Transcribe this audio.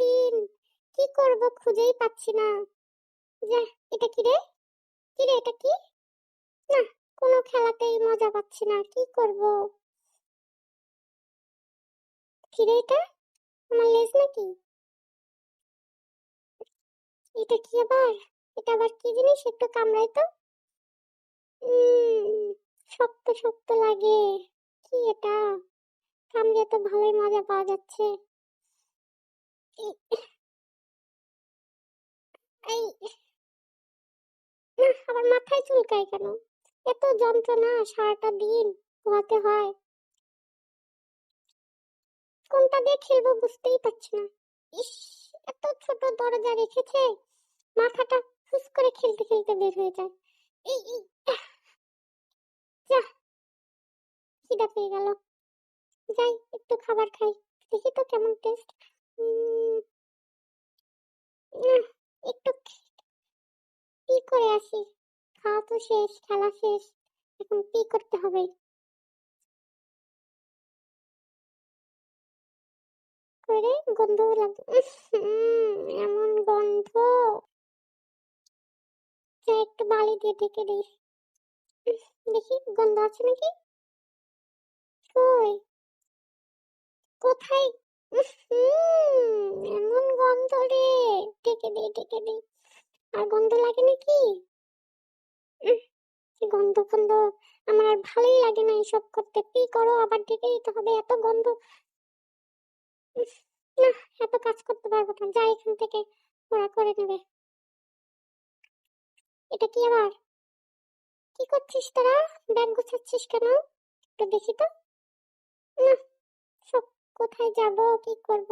দিন, কি করব খুঁজেই পাচ্ছি না। যা, এটা কি রে? কি রে এটা কি? না, কোনো খেলাতেই মজা পাচ্ছি না, কি করব? কি রে এটা? আমার লেজ নাকি? এটা কি আবার? এটা আবার কি জিনিস, একটু কামড়াই তো। উম, শক্ত শক্ত লাগে। কি এটা? কামড়ে তো ভালোই মজা পাওয়া যাচ্ছে। এই, এই, না, আবার মাথায় চুলকায় কেন? এত যন্ত্রণা, সারাটা দিন ঘুমাতে হয়। কোনটা দিয়ে খেলবো বুঝতেই পারছি না। ইস, এত ছোট দরজা রেখেছে, মাথাটা ফুস করে খেলতে খেলতে বের হয়ে যায়। এই আহ, যা, খিদা পেয়ে গেল। যাই, একটু খাবার খাই, দেখি তো কেমন টেস্ট। একটু পি করে আসি। খাওয়া তো শেষ, খেলা শেষ, এখন পি করতে হবে। করে গন্ধ লাগে, এমন গন্ধ। যা, একটু বালি দিয়ে ঢেকে দিই। দেখি গন্ধ আছে নাকি। কই? কোথায়? এমন গন্ধ রে। ঢেকে দিই, ঢেকে দিই। আর গন্ধ লাগে নাকি? উহ, গন্ধ গন্ধ, আমার আর ভালোই লাগে না এসব করতে। পি করো আবার ঢেকে দিতে হবে, এত গন্ধ। উফ, না, এত কাজ করতে পারবো না, যাই এখান থেকে, ওরা করে নেবে। এটা কি আবার? কি করছিস তোরা? ব্যাগ গুছাচ্ছিস কেন? একটু দেখি তো। না, সব কোথায় যাব, কি করব?